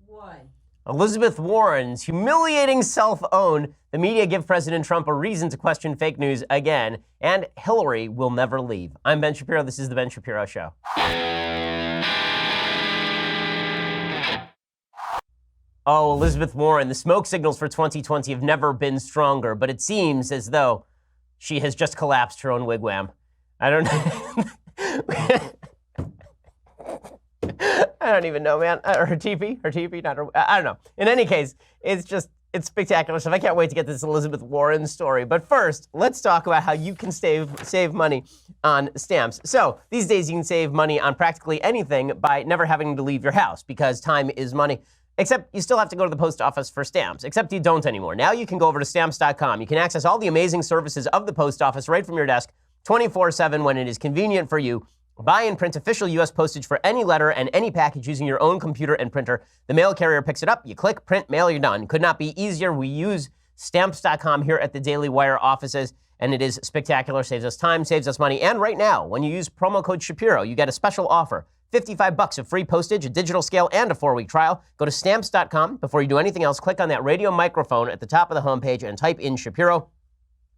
Why? Elizabeth Warren's humiliating self-own. The media give President Trump a reason to question fake news again. And Hillary will never leave. I'm Ben Shapiro. This is The Ben Shapiro Show. Oh, Elizabeth Warren, the smoke signals for 2020 have never been stronger, but it seems as though she has just collapsed her own wigwam. I don't know. I don't even know, man. Her teepee, not her. I don't know. In any case, it's spectacular stuff. I can't wait to get this Elizabeth Warren story. But first, let's talk about how you can save money on stamps. So these days, you can save money on practically anything by never having to leave your house because time is money. Except you still have to go to the post office for stamps, except you don't anymore. Now you can go over to stamps.com. You can access all the amazing services of the post office right from your desk 24/7 when it is convenient for you. Buy and print official U.S. postage for any letter and any package using your own computer and printer. The mail carrier picks it up. You click, print, mail, you're done. Could not be easier. We use stamps.com here at the Daily Wire offices, and it is spectacular. Saves us time, saves us money. And right now, when you use promo code Shapiro, you get a special offer. $55 of free postage, a digital scale, and a 4-week trial. Go to stamps.com. Before you do anything else, click on that radio microphone at the top of the homepage and type in Shapiro.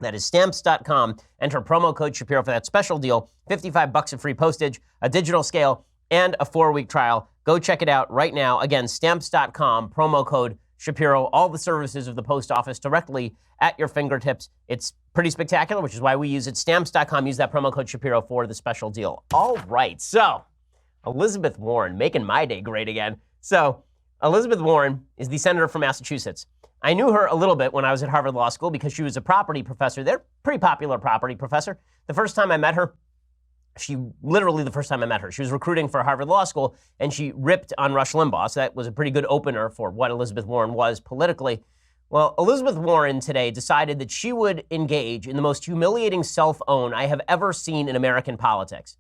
That is stamps.com. Enter promo code Shapiro for that special deal. $55 of free postage, a digital scale, and a 4-week trial. Go check it out right now. Again, stamps.com, promo code Shapiro. All the services of the post office directly at your fingertips. It's pretty spectacular, which is why we use it. Stamps.com. Use that promo code Shapiro for the special deal. All right, so Elizabeth Warren, making my day great again. So Elizabeth Warren is the senator from Massachusetts. I knew her a little bit when I was at Harvard Law School because she was a property professor there, pretty popular property professor. The first time I met her, she was recruiting for Harvard Law School, and she ripped on Rush Limbaugh. So that was a pretty good opener for what Elizabeth Warren was politically. Well, Elizabeth Warren today decided that she would engage in the most humiliating self-own I have ever seen in American politics.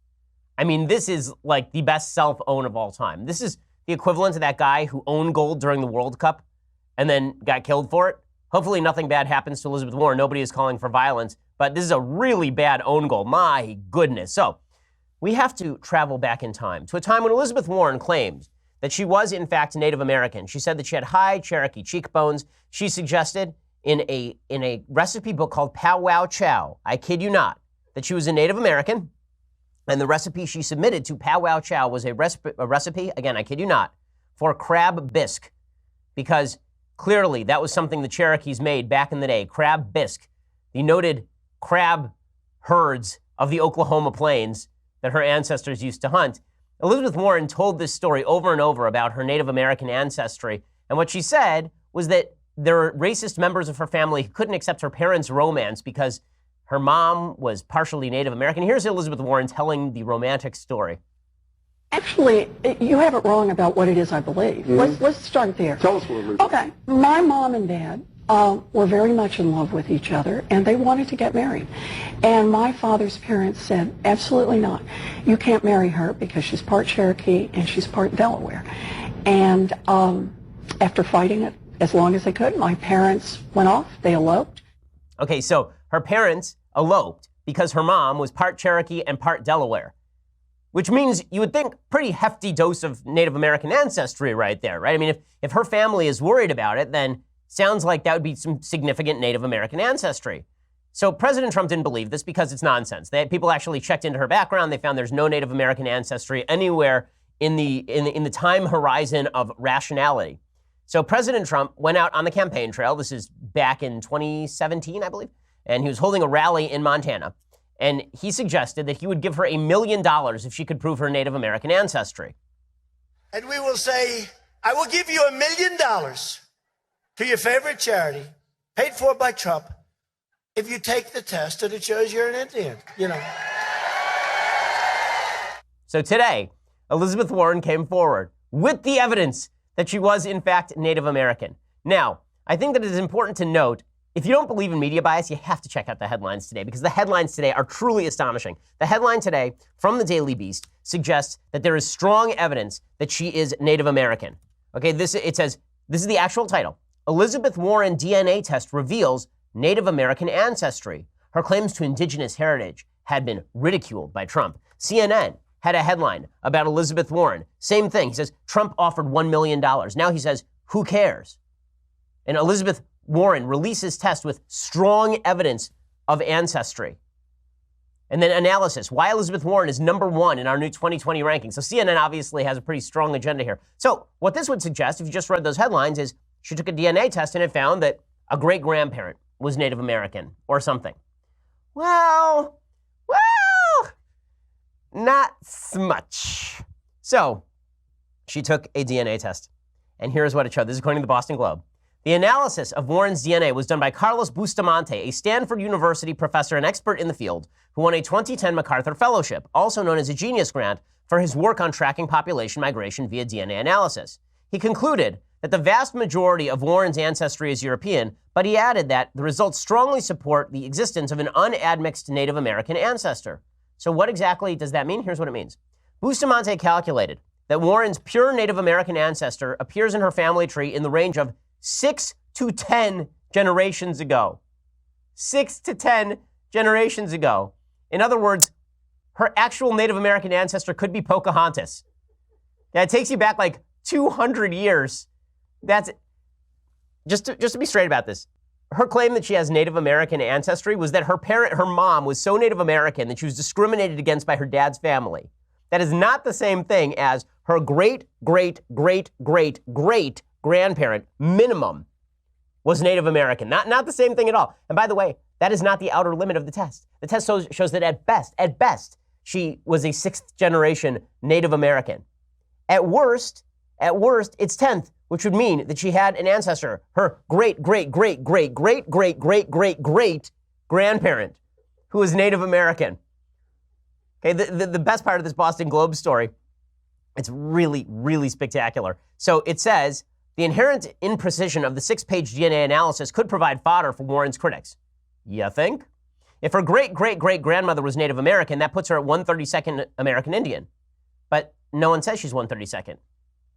I mean, this is like the best self-own of all time. This is the equivalent to that guy who owned gold during the World Cup and then got killed for it. Hopefully nothing bad happens to Elizabeth Warren. Nobody is calling for violence, but this is a really bad own goal. My goodness. So we have to travel back in time to a time when Elizabeth Warren claimed that she was, in fact, Native American. She said that she had high Cherokee cheekbones. She suggested in a recipe book called Pow Wow Chow, I kid you not, that she was a Native American. And the recipe she submitted to Pow Wow Chow was a recipe, again, I kid you not, for crab bisque. Because clearly that was something the Cherokees made back in the day, crab bisque, the noted crab herds of the Oklahoma plains that her ancestors used to hunt. Elizabeth Warren told this story over and over about her Native American ancestry. And what she said was that there were racist members of her family who couldn't accept her parents' romance because her mom was partially Native American. Here's Elizabeth Warren telling the romantic story. Actually, you have it wrong about what it is I believe. Mm-hmm. Let's start there. Tell us what it is. Okay. My mom and dad were very much in love with each other, and they wanted to get married. And my father's parents said, absolutely not. You can't marry her because she's part Cherokee and she's part Delaware. And after fighting it as long as they could, my parents went off. They eloped. Okay, so her parents eloped because her mom was part Cherokee and part Delaware, which means you would think pretty hefty dose of Native American ancestry right there, right? I mean, if her family is worried about it, then sounds like that would be some significant Native American ancestry. So President Trump didn't believe this because it's nonsense. People actually checked into her background. They found there's no Native American ancestry anywhere in the time horizon of rationality. So President Trump went out on the campaign trail. This is back in 2017, I believe. And he was holding a rally in Montana. And he suggested that he would give her $1 million if she could prove her Native American ancestry. And we will say, I will give you $1 million to your favorite charity, paid for by Trump, if you take the test and it shows you're an Indian, So today, Elizabeth Warren came forward with the evidence that she was, in fact, Native American. Now, I think that it is important to note, if you don't believe in media bias, you have to check out the headlines today because the headlines today are truly astonishing. The headline today from the Daily Beast suggests that there is strong evidence that she is Native American. Okay, it says, this is the actual title. Elizabeth Warren DNA test reveals Native American ancestry. Her claims to indigenous heritage had been ridiculed by Trump. CNN had a headline about Elizabeth Warren. Same thing. He says, Trump offered $1 million. Now he says, who cares? And Elizabeth Warren releases test with strong evidence of ancestry. And then analysis, why Elizabeth Warren is #1 in our new 2020 ranking. So CNN obviously has a pretty strong agenda here. So what this would suggest, if you just read those headlines, is she took a DNA test and it found that a great-grandparent was Native American or something. Well, not so much. So she took a DNA test, and here's what it showed. This is according to the Boston Globe. The analysis of Warren's DNA was done by Carlos Bustamante, a Stanford University professor and expert in the field who won a 2010 MacArthur Fellowship, also known as a Genius Grant, for his work on tracking population migration via DNA analysis. He concluded that the vast majority of Warren's ancestry is European, but he added that the results strongly support the existence of an unadmixed Native American ancestor. So what exactly does that mean? Here's what it means. Bustamante calculated that Warren's pure Native American ancestor appears in her family tree in the range of 6 to 10 generations ago. 6 to 10 generations ago. In other words, her actual Native American ancestor could be Pocahontas. That takes you back like 200 years. That's just to be straight about this. Her claim that she has Native American ancestry was that her mom was so Native American that she was discriminated against by her dad's family. That is not the same thing as her great grandparent, minimum, was Native American. Not the same thing at all. And by the way, that is not the outer limit of the test. The test shows that at best, she was a 6th generation Native American. At worst, it's 10th, which would mean that she had an ancestor, her great grandparent, who was Native American. Okay, the best part of this Boston Globe story, it's really spectacular. So it says, the inherent imprecision of the 6-page DNA analysis could provide fodder for Warren's critics. You think? If her great-grandmother was Native American, that puts her at 132nd American Indian. But no one says she's 132nd.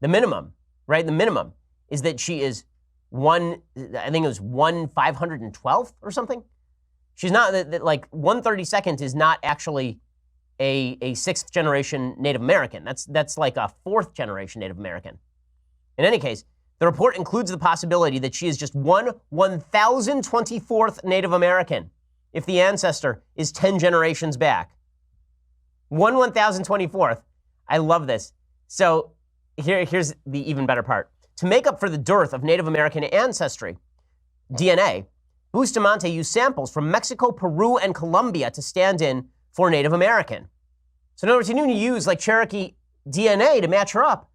The minimum, right? The minimum is that she is 1/512th or something. She's not, like 132nd is not actually a 6th generation Native American. That's like a 4th generation Native American. In any case, the report includes the possibility that she is just 1/1024th Native American if the ancestor is 10 generations back. 1/1024th. I love this. So here's the even better part. To make up for the dearth of Native American ancestry, DNA, Bustamante used samples from Mexico, Peru, and Colombia to stand in for Native American. So in other words, he didn't even use like Cherokee DNA to match her up.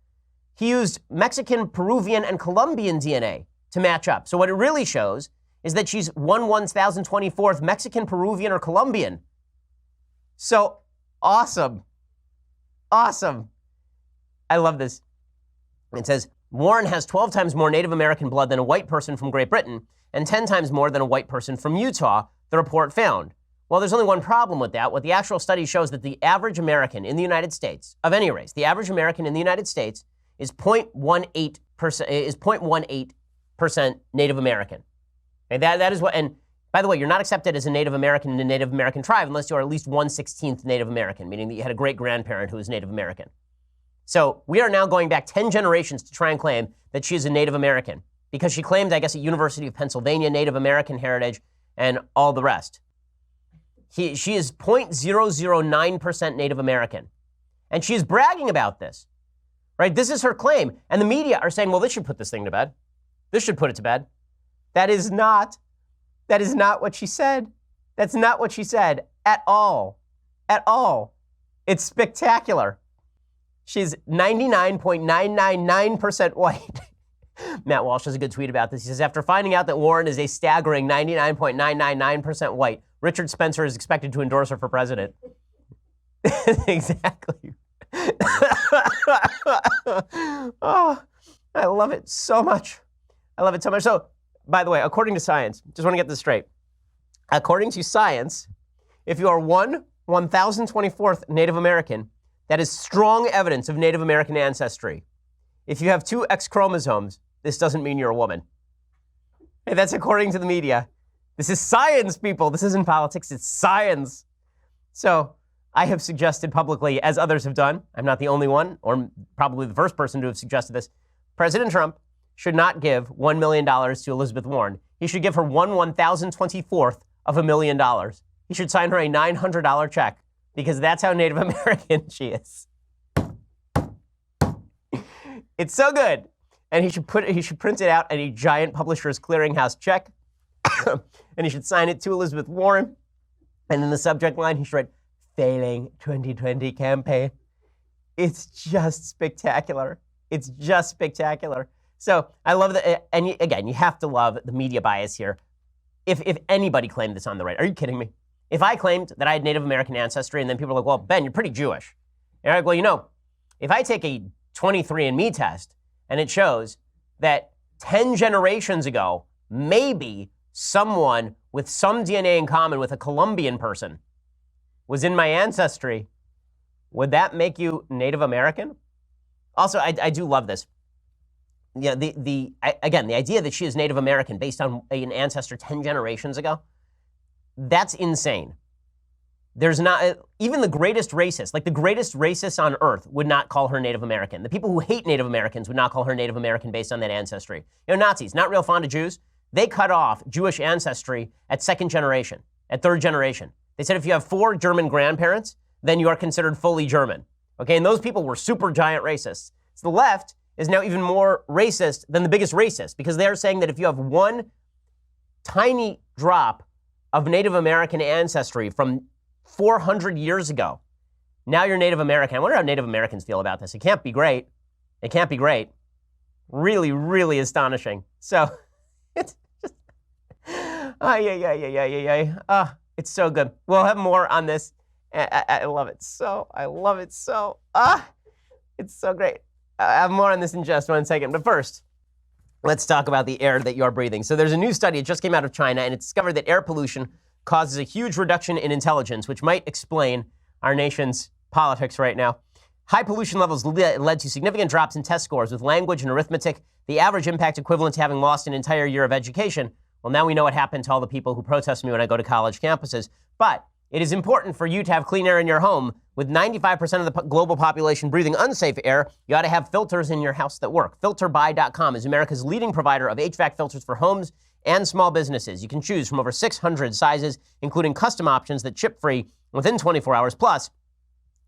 He used Mexican, Peruvian, and Colombian DNA to match up. So what it really shows is that she's 1/1024th Mexican, Peruvian, or Colombian. So awesome. Awesome. I love this. It says, Warren has 12 times more Native American blood than a white person from Great Britain and 10 times more than a white person from Utah, the report found. Well, there's only one problem with that. What the actual study shows that the average American in the United States, of any race, the average American in the United States is 0.18% Native American. And that is what, and by the way, you're not accepted as a Native American in a Native American tribe unless you are at least 1/16th Native American, meaning that you had a great-grandparent who was Native American. So we are now going back 10 generations to try and claim that she is a Native American because she claimed, I guess, at University of Pennsylvania Native American heritage and all the rest. She is 0.009% Native American. And she is bragging about this, right? This is her claim. And the media are saying, well, this should put this thing to bed. This should put it to bed. That is not what she said. That's not what she said at all. At all. It's spectacular. She's 99.999% white. Matt Walsh has a good tweet about this. He says, after finding out that Warren is a staggering 99.999% white, Richard Spencer is expected to endorse her for president. Exactly. Oh, I love it so much. I love it so much. So, by the way, according to science, just want to get this straight. According to science, if you are 1/1024th Native American, that is strong evidence of Native American ancestry. If you have 2 X chromosomes, this doesn't mean you're a woman. Hey, that's according to the media. This is science, people. This isn't politics, it's science. So I have suggested publicly, as others have done, I'm not the only one, or probably the first person to have suggested this, President Trump should not give $1 million to Elizabeth Warren. He should give her 1/1024th of $1,000,000. He should sign her a $900 check because that's how Native American she is. It's so good. And he should print it out at a giant Publishers Clearinghouse check. And he should sign it to Elizabeth Warren. And in the subject line, he should write, failing 2020 campaign. It's just spectacular. It's just spectacular. So I love that. And again, you have to love the media bias here. If anybody claimed this on the right, are you kidding me? If I claimed that I had Native American ancestry and then people are like, well, Ben, you're pretty Jewish. And I'm like, well, you know, if I take a 23andMe test and it shows that 10 generations ago, maybe someone with some DNA in common with a Colombian person was in my ancestry, would that make you Native American? Also, I do love this. Yeah, again, the idea that she is Native American based on an ancestor 10 generations ago, that's insane. There's not, even the greatest racist, like the greatest racists on earth would not call her Native American. The people who hate Native Americans would not call her Native American based on that ancestry. You know, Nazis, not real fond of Jews, they cut off Jewish ancestry at second generation, at third generation. They said if you have 4 German grandparents, then you are considered fully German. Okay, and those people were super giant racists. So the left is now even more racist than the biggest racist because they're saying that if you have one tiny drop of Native American ancestry from 400 years ago, now you're Native American. I wonder how Native Americans feel about this. It can't be great. It can't be great. Really, really astonishing. So it's just, it's so good. We'll have more on this. I love it so. I love it so. It's so great. I have more on this in just one second. But first, let's talk about the air that you're breathing. So there's a new study. It just came out of China, and it discovered that air pollution causes a huge reduction in intelligence, which might explain our nation's politics right now. High pollution levels led to significant drops in test scores with language and arithmetic, the average impact equivalent to having lost an entire year of education. Well, now we know what happened to all the people who protest me when I go to college campuses. But it is important for you to have clean air in your home. With 95% of the global population breathing unsafe air, you ought to have filters in your house that work. FilterBuy.com is America's leading provider of HVAC filters for homes and small businesses. You can choose from over 600 sizes, including custom options that ship free within 24 hours. Plus,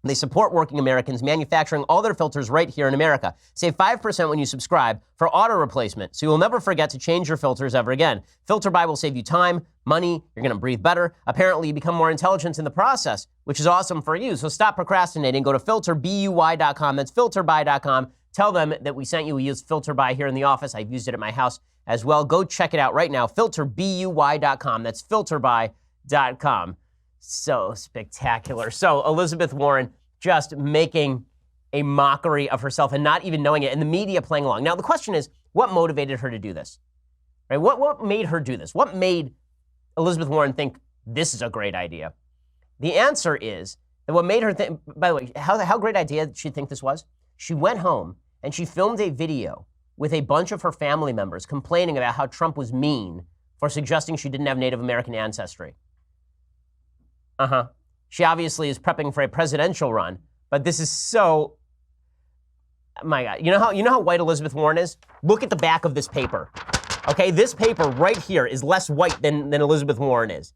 they support working Americans manufacturing all their filters right here in America. Save 5% when you subscribe for auto replacement, so you'll never forget to change your filters ever again. FilterBuy will save you time, money, you're going to breathe better. Apparently, you become more intelligent in the process, which is awesome for you. So stop procrastinating. Go to FilterBuy.com. That's FilterBuy.com. Tell them that we sent you. We use FilterBuy here in the office. I've used it at my house as well. Go check it out right now. FilterBuy.com. That's FilterBuy.com. So spectacular. So Elizabeth Warren just making a mockery of herself and not even knowing it, and the media playing along. Now, the question is, what motivated her to do this? Right? What made her do this? What made Elizabeth Warren think this is a great idea? The answer is that what made her think, by the way, how great idea did she think this was? She went home and she filmed a video with a bunch of her family members complaining about how Trump was mean for suggesting she didn't have Native American ancestry. She obviously is prepping for a presidential run, but this is so, my God. You know how white Elizabeth Warren is? Look at the back of this paper. Okay, this paper right here is less white than Elizabeth Warren is,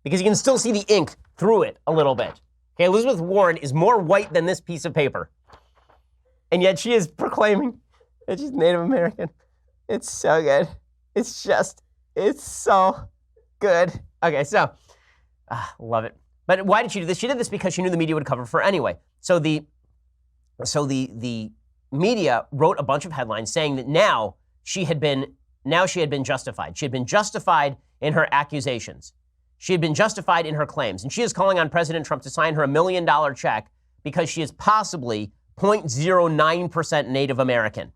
because you can still see the ink through it a little bit. Okay, Elizabeth Warren is more white than this piece of paper, and yet she is proclaiming that she's Native American. It's so good. It's so good. Okay, so. Love it. But why did she do this? She did this because she knew the media would cover for her anyway. So the media wrote a bunch of headlines saying that now she had been justified. She had been justified in her accusations. She had been justified in her claims. And she is calling on President Trump to sign her $1 million check because she is possibly 0.09% Native American.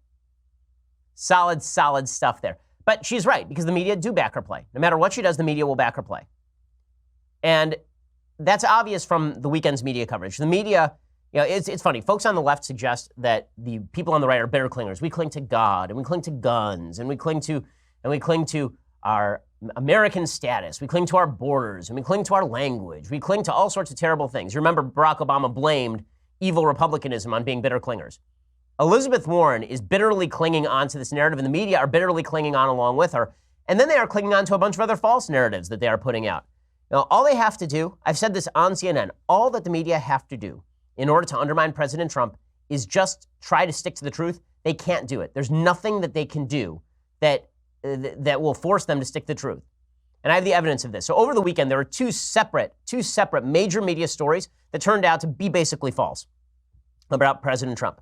Solid stuff there. But she's right, because the media do back her play. No matter what she does, the media will back her play. And that's obvious from the weekend's media coverage. The media, it's funny. Folks on the left suggest that the people on the right are bitter clingers. We cling to God, and we cling to guns, and we cling to our American status. We cling to our borders, and we cling to our language. We cling to all sorts of terrible things. You remember Barack Obama blamed evil republicanism on being bitter clingers. Elizabeth Warren is bitterly clinging on to this narrative, and the media are bitterly clinging on along with her. And then they are clinging on to a bunch of other false narratives that they are putting out. Now, all they have to do, I've said this on CNN, all that the media have to do in order to undermine President Trump is just try to stick to the truth. They can't do it. There's nothing that they can do that will force them to stick to the truth. And I have the evidence of this. So over the weekend, there were two separate major media stories that turned out to be basically false about President Trump.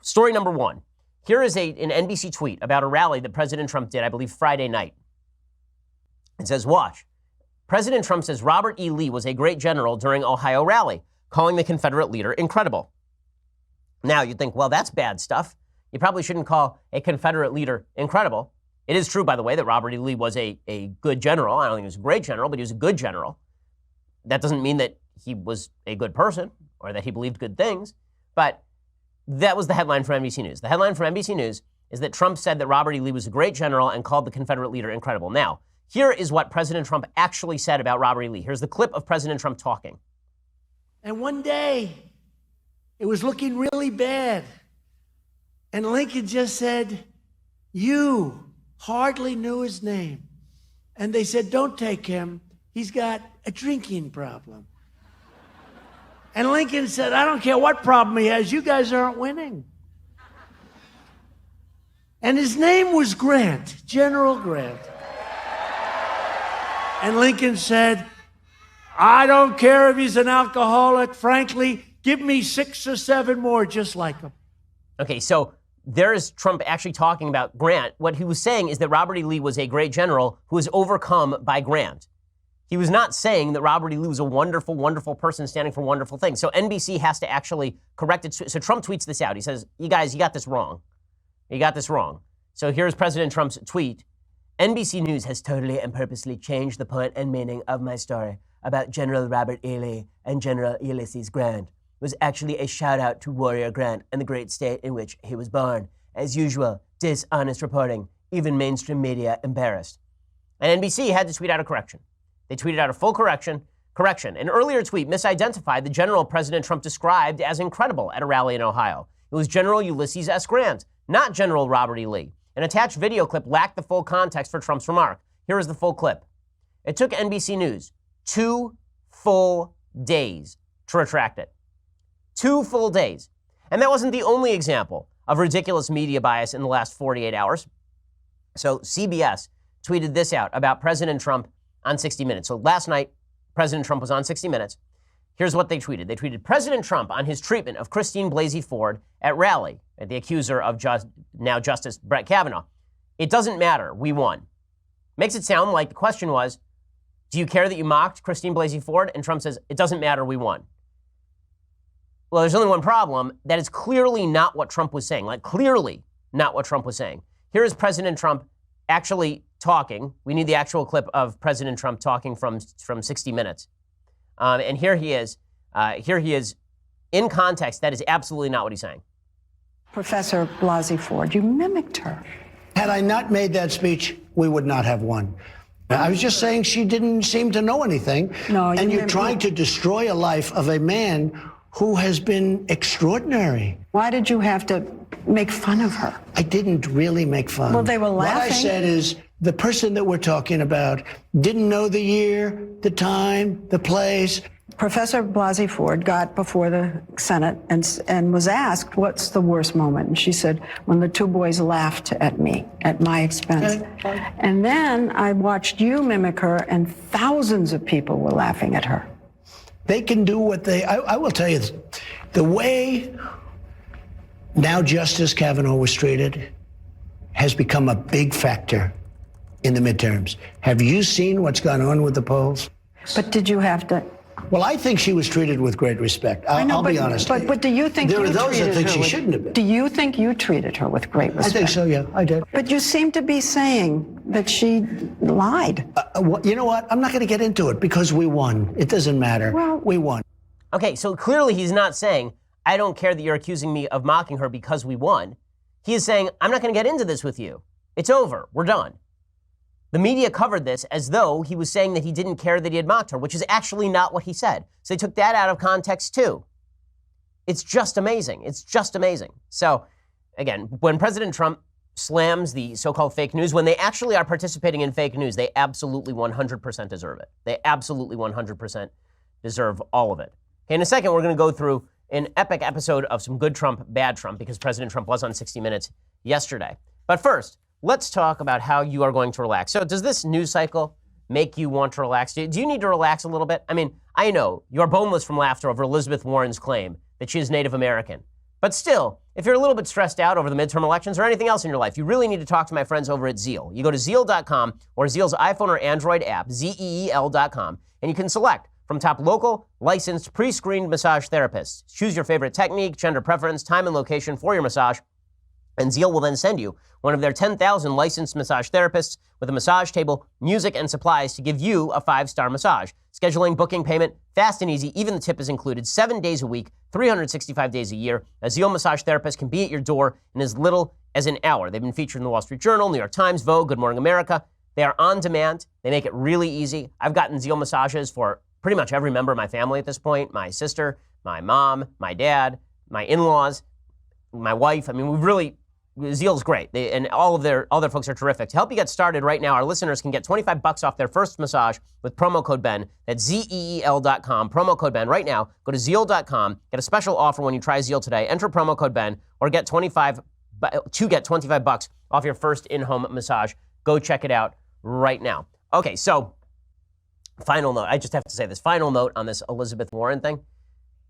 Story number one. Here is an NBC tweet about a rally that President Trump did, I believe, Friday night. It says, watch. President Trump says Robert E. Lee was a great general during Ohio rally, calling the Confederate leader incredible. Now, you'd think, well, that's bad stuff. You probably shouldn't call a Confederate leader incredible. It is true, by the way, that Robert E. Lee was a good general. I don't think he was a great general, but he was a good general. That doesn't mean that he was a good person or that he believed good things, but that was the headline from NBC News. The headline from NBC News is that Trump said that Robert E. Lee was a great general and called the Confederate leader incredible. Now, here is what President Trump actually said about Robert E. Lee. Here's the clip of President Trump talking. And one day, it was looking really bad. And Lincoln just said, you hardly knew his name. And they said, don't take him. He's got a drinking problem. And Lincoln said, I don't care what problem he has. You guys aren't winning. And his name was Grant, General Grant. And Lincoln said, I don't care if he's an alcoholic. Frankly, give me 6 or 7 more just like him. Okay, so there is Trump actually talking about Grant. What he was saying is that Robert E. Lee was a great general who was overcome by Grant. He was not saying that Robert E. Lee was a wonderful, wonderful person standing for wonderful things. So NBC has to actually correct it. So Trump tweets this out. He says, you guys, you got this wrong. You got this wrong. So here's President Trump's tweet. NBC News has totally and purposely changed the point and meaning of my story about General Robert E. Lee and General Ulysses Grant. It was actually a shout out to Warrior Grant and the great state in which he was born. As usual, dishonest reporting, even mainstream media embarrassed. And NBC had to tweet out a correction. They tweeted out a full correction. An earlier tweet misidentified the general President Trump described as incredible at a rally in Ohio. It was General Ulysses S. Grant, not General Robert E. Lee. An attached video clip lacked the full context for Trump's remark. Here is the full clip. It took NBC News 2 full days to retract it. 2 full days. And that wasn't the only example of ridiculous media bias in the last 48 hours. So CBS tweeted this out about President Trump on 60 Minutes. So last night, President Trump was on 60 Minutes. Here's what they tweeted. They tweeted, President Trump on his treatment of Christine Blasey Ford at rally, the accuser of now Justice Brett Kavanaugh. It doesn't matter. We won. Makes it sound like the question was, do you care that you mocked Christine Blasey Ford? And Trump says, it doesn't matter. We won. Well, there's only one problem. That is clearly not what Trump was saying. Like, clearly not what Trump was saying. Here is President Trump actually talking. We need the actual clip of President Trump talking from 60 Minutes. And here he is. In context. That is absolutely not what he's saying. Professor Blasey Ford, you mimicked her. Had I not made that speech, we would not have won. I was just saying she didn't seem to know anything. No, and you're trying to destroy a life of a man who has been extraordinary. Why did you have to make fun of her? I didn't really make fun. Well, they were laughing. What I said is the person that we're talking about didn't know the year, the time, the place. Professor Blasey Ford got before the Senate and was asked, what's the worst moment? And she said, when the 2 boys laughed at me, at my expense. Okay. And then I watched you mimic her, and thousands of people were laughing at her. They can do what I will tell you, the way now Justice Kavanaugh was treated has become a big factor in the midterms. Have you seen what's gone on with the polls? But did you have to? Well, I think she was treated with great respect. I'll be honest. But do you think there you are those that treated think her she with, shouldn't have been? Do you think you treated her with great respect? I think so, yeah, I did. But you seem to be saying that she lied. You know what? I'm not going to get into it because we won. It doesn't matter. Well, we won. Okay, so clearly he's not saying, I don't care that you're accusing me of mocking her because we won. He is saying, I'm not going to get into this with you. It's over. We're done. The media covered this as though he was saying that he didn't care that he had mocked her, which is actually not what he said. So they took that out of context too. It's just amazing. It's just amazing. So again, when President Trump slams the so-called fake news, when they actually are participating in fake news, they absolutely 100% deserve it. They absolutely 100% deserve all of it. Okay, in a second, we're going to go through an epic episode of some good Trump, bad Trump, because President Trump was on 60 Minutes yesterday. But first, let's talk about how you are going to relax. So does this news cycle make you want to relax? Do you need to relax a little bit? I mean, I know you're boneless from laughter over Elizabeth Warren's claim that she is Native American. But still, if you're a little bit stressed out over the midterm elections or anything else in your life, you really need to talk to my friends over at Zeal. You go to Zeal.com or Zeal's iPhone or Android app, ZEEL.com, and you can select from top local, licensed, pre-screened massage therapists. Choose your favorite technique, gender preference, time and location for your massage, and Zeal will then send you one of their 10,000 licensed massage therapists with a massage table, music, and supplies to give you a 5-star massage. Scheduling, booking, payment, fast and easy, even the tip is included, 7 days a week, 365 days a year. A Zeal massage therapist can be at your door in as little as an hour. They've been featured in the Wall Street Journal, New York Times, Vogue, Good Morning America. They are on demand. They make it really easy. I've gotten Zeal massages for pretty much every member of my family at this point. My sister, my mom, my dad, my in-laws, my wife. I mean, Zeal's great. And all their folks are terrific. To help you get started right now, our listeners can get $25 off their first massage with promo code Ben. That's ZEEL.com, promo code Ben. Right now, go to Zeal.com, get a special offer when you try Zeal today. Enter promo code Ben or get $25 off your first in-home massage. Go check it out right now. Okay, so final note. I just have to say this. Final note on this Elizabeth Warren thing.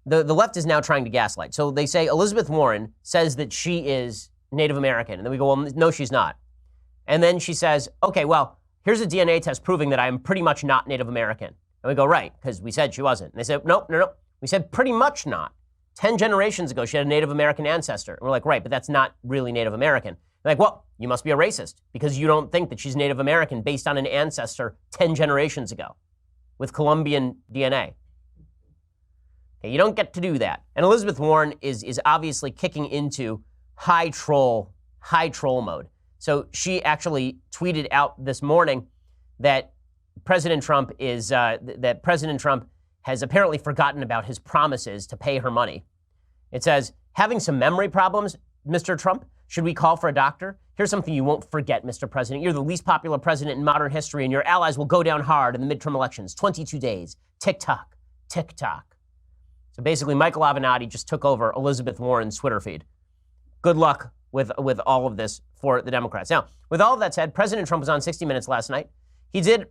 The left is now trying to gaslight. So they say Elizabeth Warren says that she is Native American. And then we go, well, no, she's not. And then she says, okay, well, here's a DNA test proving that I'm pretty much not Native American. And we go, right, because we said she wasn't. And they said, no. We said pretty much not. 10 generations ago, she had a Native American ancestor. And we're like, right, but that's not really Native American. They're like, well, you must be a racist because you don't think that she's Native American based on an ancestor 10 generations ago with Colombian DNA. Okay, you don't get to do that. And Elizabeth Warren is obviously kicking into high troll mode. So she actually tweeted out this morning that President Trump has apparently forgotten about his promises to pay her money. It says, having some memory problems, Mr. Trump, should we call for a doctor? Here's something you won't forget, Mr. President. You're the least popular president in modern history, and your allies will go down hard in the midterm elections. 22 days. Tick-tock. Tick-tock. So basically, Michael Avenatti just took over Elizabeth Warren's Twitter feed. Good luck with all of this for the Democrats. Now, with all of that said, President Trump was on 60 Minutes last night. He did,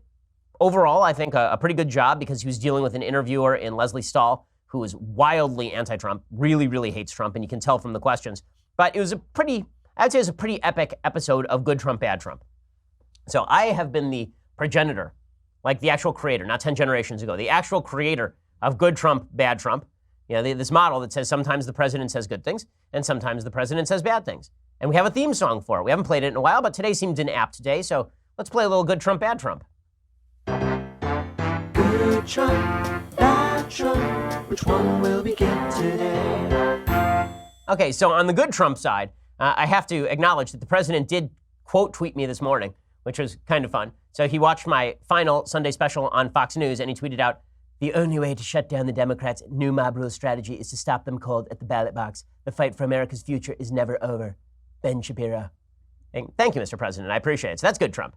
overall, I think, a pretty good job because he was dealing with an interviewer in Leslie Stahl who is wildly anti-Trump, really, really hates Trump, and you can tell from the questions. But it was I'd say it was a pretty epic episode of Good Trump, Bad Trump. So I have been the progenitor, like the actual creator, not 10 generations ago, the actual creator of Good Trump, Bad Trump. You know, this model that says sometimes the president says good things and sometimes the president says bad things. And we have a theme song for it. We haven't played it in a while, but today seemed an apt day, so let's play a little Good Trump, Bad Trump. Good Trump, bad Trump, which one will we get today? Okay, so on the good Trump side, I have to acknowledge that the president did quote tweet me this morning, which was kind of fun. So he watched my final Sunday special on Fox News and he tweeted out, "The only way to shut down the Democrats' new mob rule strategy is to stop them cold at the ballot box. The fight for America's future is never over. Ben Shapiro." And thank you, Mr. President. I appreciate it. So that's good Trump.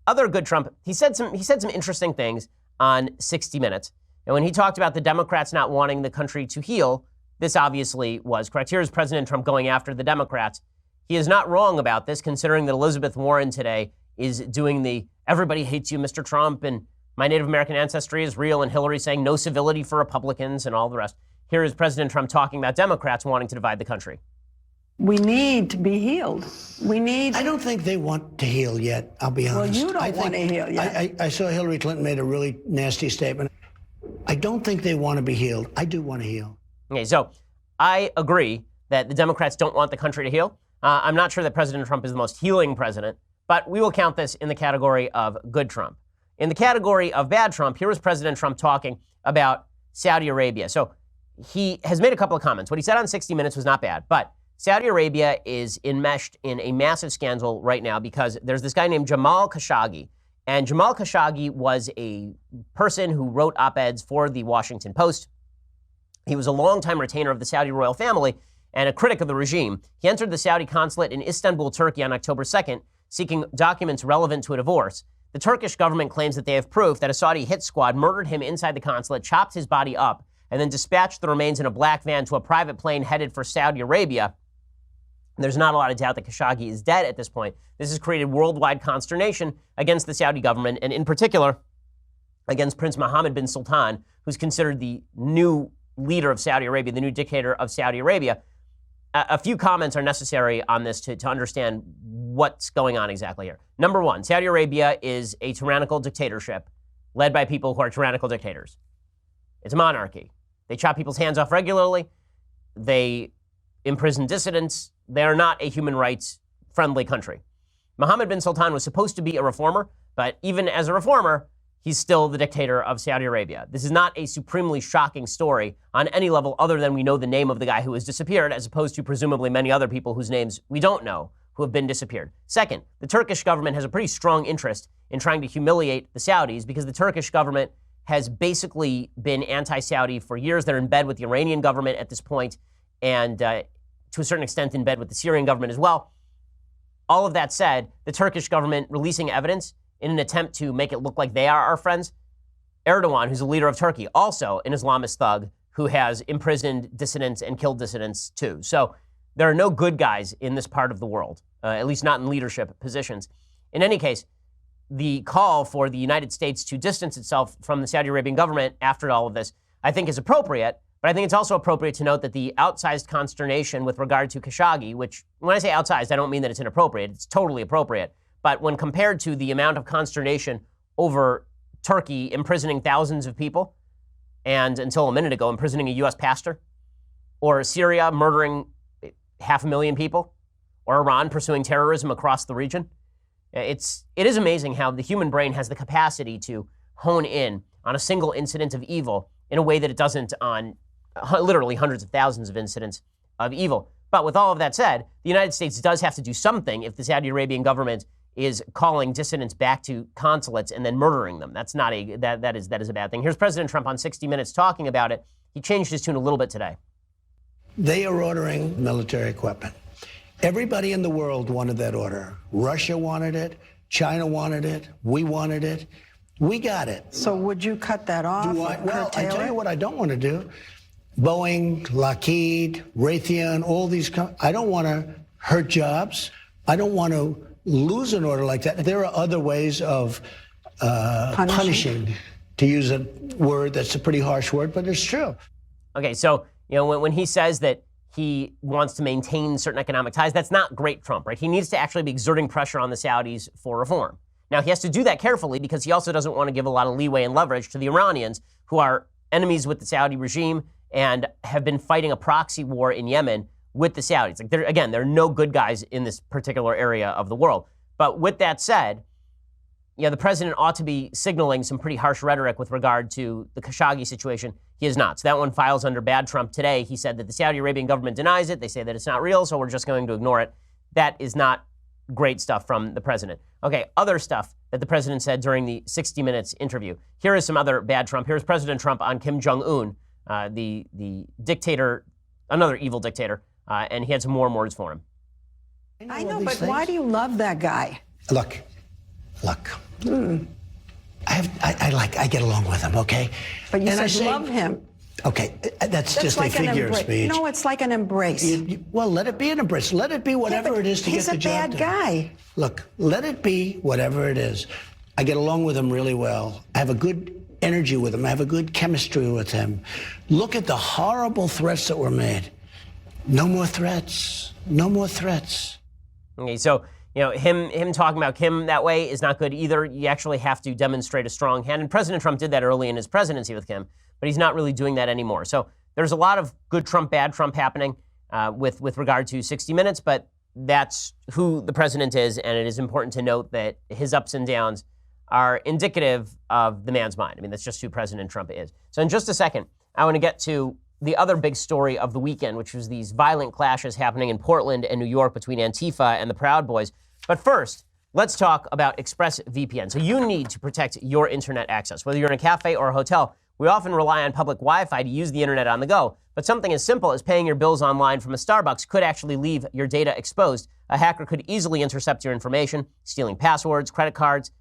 Other good Trump, he said some interesting things on 60 Minutes. And when he talked about the Democrats not wanting the country to heal, this obviously was correct. Here's President Trump going after the Democrats. He is not wrong about this, considering that Elizabeth Warren today is doing the "everybody hates you, Mr. Trump," and "my Native American ancestry is real," and Hillary saying "no civility for Republicans," and all the rest. Here is President Trump talking about Democrats wanting to divide the country. We need to be healed. I don't think they want to heal yet, I'll be honest. you don't want to heal yet. I saw Hillary Clinton made a really nasty statement. I don't think they want to be healed. I do want to heal. Okay, so I agree that the Democrats don't want the country to heal. I'm not sure that President Trump is the most healing president, but we will count this in the category of good Trump. In the category of bad Trump, here was President Trump talking about Saudi Arabia. So he has made a couple of comments. What he said on 60 Minutes was not bad, but Saudi Arabia is enmeshed in a massive scandal right now because there's this guy named Jamal Khashoggi. And Jamal Khashoggi was a person who wrote op-eds for the Washington Post. He was a longtime retainer of the Saudi royal family and a critic of the regime. He entered the Saudi consulate in Istanbul, Turkey on October 2nd, seeking documents relevant to a divorce. The Turkish government claims that they have proof that a Saudi hit squad murdered him inside the consulate, chopped his body up, and then dispatched the remains in a black van to a private plane headed for Saudi Arabia. There's not a lot of doubt that Khashoggi is dead at this point. This has created worldwide consternation against the Saudi government, and in particular, against Prince Mohammed bin Sultan, who's considered the new leader of Saudi Arabia, the new dictator of Saudi Arabia. A few comments are necessary on this to understand what's going on exactly here. Number one, Saudi Arabia is a tyrannical dictatorship led by people who are tyrannical dictators. It's a monarchy. They chop people's hands off regularly. They imprison dissidents. They are not a human rights friendly country. Mohammed bin Sultan was supposed to be a reformer, but even as a reformer, he's still the dictator of Saudi Arabia. This is not a supremely shocking story on any level other than we know the name of the guy who has disappeared, as opposed to presumably many other people whose names we don't know who have been disappeared. Second, the Turkish government has a pretty strong interest in trying to humiliate the Saudis because the Turkish government has basically been anti-Saudi for years. They're in bed with the Iranian government at this point, and to a certain extent in bed with the Syrian government as well. All of that said, the Turkish government releasing evidence in an attempt to make it look like they are our friends. Erdogan, who's the leader of Turkey, also an Islamist thug who has imprisoned dissidents and killed dissidents too. So there are no good guys in this part of the world, at least not in leadership positions. In any case, the call for the United States to distance itself from the Saudi Arabian government after all of this, I think is appropriate. But I think it's also appropriate to note that the outsized consternation with regard to Khashoggi, which when I say outsized, I don't mean that it's inappropriate. It's totally appropriate. But when compared to the amount of consternation over Turkey imprisoning thousands of people, and until a minute ago, imprisoning a U.S. pastor, or Syria murdering 500,000 people, or Iran pursuing terrorism across the region, it is amazing how the human brain has the capacity to hone in on a single incident of evil in a way that it doesn't on literally hundreds of thousands of incidents of evil. But with all of that said, the United States does have to do something if the Saudi Arabian government is calling dissidents back to consulates and then murdering them. That's not that is a bad thing. Here's President Trump on 60 Minutes talking about it. He changed his tune a little bit today. They are ordering military equipment. Everybody in the world wanted that order. Russia wanted it. China wanted it. We wanted it. We got it. So would you cut that off? Well, I tell you what I don't want to do. Boeing, Lockheed, Raytheon, all these I don't want to hurt jobs. I don't want to lose an order like that. There are other ways of punishing, to use a word that's a pretty harsh word, but it's true. Okay, so when he says that he wants to maintain certain economic ties, that's not great Trump, right? He needs to actually be exerting pressure on the Saudis for reform. Now, he has to do that carefully because he also doesn't want to give a lot of leeway and leverage to the Iranians, who are enemies with the Saudi regime and have been fighting a proxy war in Yemen with the Saudis. Like, there are no good guys in this particular area of the world. But with that said, the president ought to be signaling some pretty harsh rhetoric with regard to the Khashoggi situation. He is not. So that one files under bad Trump today. He said that the Saudi Arabian government denies it. They say that it's not real, so we're just going to ignore it. That is not great stuff from the president. Okay, other stuff that the president said during the 60 Minutes interview. Here is some other bad Trump. Here's President Trump on Kim Jong-un, the dictator, another evil dictator, and he had some more words for him. I know, but why do you love that guy? Look. I get along with him, okay? But you said love him. Okay, that's just like a figure of speech. No, it's like an embrace. Well, let it be an embrace. Let it be whatever it is to get the job done. He's a bad guy. Look, let it be whatever it is. I get along with him really well. I have a good energy with him. I have a good chemistry with him. Look at the horrible threats that were made. No more threats. No more threats. Okay, so him talking about Kim that way is not good either. You actually have to demonstrate a strong hand. And President Trump did that early in his presidency with Kim, but he's not really doing that anymore. So there's a lot of good Trump, bad Trump happening with regard to 60 Minutes, but that's who the president is, and it is important to note that his ups and downs are indicative of the man's mind. I mean, that's just who President Trump is. So in just a second, I want to get to the other big story of the weekend, which was these violent clashes happening in Portland and New York between Antifa and the Proud Boys. But first, let's talk about ExpressVPN. So you need to protect your internet access. Whether you're in a cafe or a hotel, we often rely on public Wi-Fi to use the internet on the go. But something as simple as paying your bills online from a Starbucks could actually leave your data exposed. A hacker could easily intercept your information, stealing passwords, credit cards,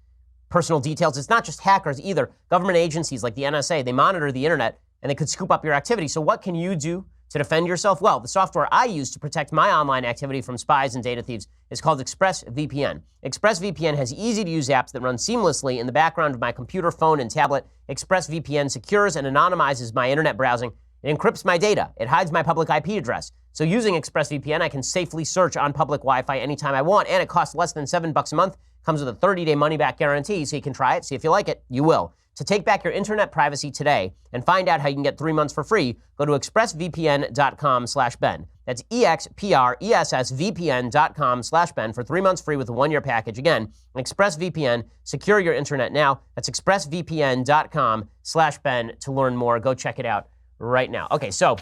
personal details. It's not just hackers either. Government agencies like the NSA, they monitor the internet and they could scoop up your activity. So what can you do to defend yourself? Well, the software I use to protect my online activity from spies and data thieves is called ExpressVPN. ExpressVPN has easy-to-use apps that run seamlessly in the background of my computer, phone, and tablet. ExpressVPN secures and anonymizes my internet browsing. It encrypts my data. It hides my public IP address. So using ExpressVPN, I can safely search on public Wi-Fi anytime I want, and it costs less than $7 a month. Comes with a 30-day money-back guarantee, so you can try it, see if you like it. You will. To take back your internet privacy today and find out how you can get 3 months for free, go to expressvpn.com/Ben. That's expressvpn.com/Ben for 3 months free with a 1-year package. Again, ExpressVPN. Secure your internet now. That's expressvpn.com/Ben to learn more. Go check it out right now. Okay, so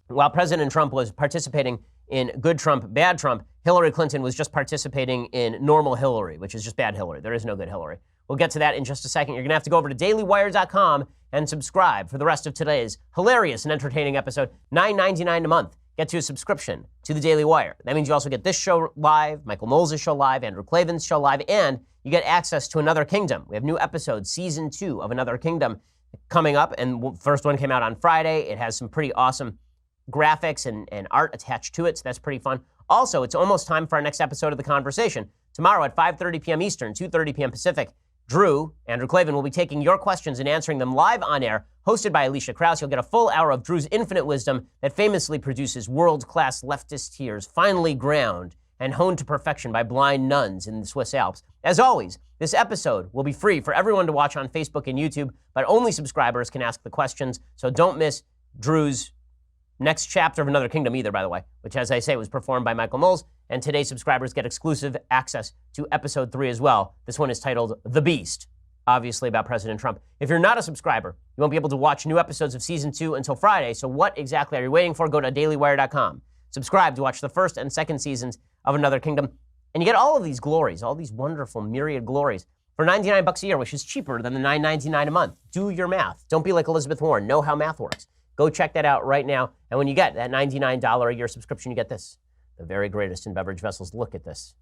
while President Trump was participating in good Trump, bad Trump, Hillary Clinton was just participating in normal Hillary, which is just bad Hillary. There is no good Hillary. We'll get to that in just a second. You're going to have to go over to dailywire.com and subscribe for the rest of today's hilarious and entertaining episode. $9.99 a month gets you a subscription to the Daily Wire. That means you also get this show live, Michael Knowles' show live, Andrew Klavan's show live, and you get access to Another Kingdom. We have new episodes, season 2 of Another Kingdom coming up, and the first one came out on Friday. It has some pretty awesome graphics and art attached to it, so that's pretty fun. Also, it's almost time for our next episode of The Conversation. Tomorrow at 5:30 p.m. Eastern, 2:30 p.m. Pacific, Andrew Klavan, will be taking your questions and answering them live on air, hosted by Alicia Krause. You'll get a full hour of Drew's infinite wisdom that famously produces world-class leftist tears, finely ground and honed to perfection by blind nuns in the Swiss Alps. As always, this episode will be free for everyone to watch on Facebook and YouTube, but only subscribers can ask the questions, so don't miss Drew's next chapter of Another Kingdom either, by the way, which, as I say, was performed by Michael Knowles, and today's subscribers get exclusive access to episode 3 as well. This one is titled The Beast, obviously about President Trump. If you're not a subscriber, you won't be able to watch new episodes of Season 2 until Friday, so what exactly are you waiting for? Go to dailywire.com. Subscribe to watch the first and second seasons of Another Kingdom, and you get all of these glories, all these wonderful myriad glories, for $99 a year, which is cheaper than the $9.99 a month. Do your math. Don't be like Elizabeth Warren. Know how math works. Go check that out right now. And when you get that $99 a year subscription, you get this. The very greatest in beverage vessels. Look at this.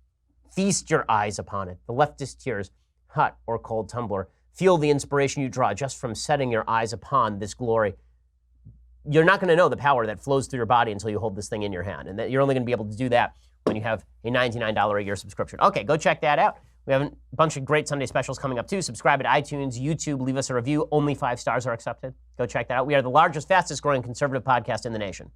Feast your eyes upon it. The leftist tears, hot or cold tumbler. Feel the inspiration you draw just from setting your eyes upon this glory. You're not going to know the power that flows through your body until you hold this thing in your hand. And that you're only going to be able to do that when you have a $99 a year subscription. Okay, go check that out. We have a bunch of great Sunday specials coming up too. Subscribe at iTunes, YouTube, leave us a review. Only 5 stars are accepted. Go check that out. We are the largest, fastest growing conservative podcast in the nation.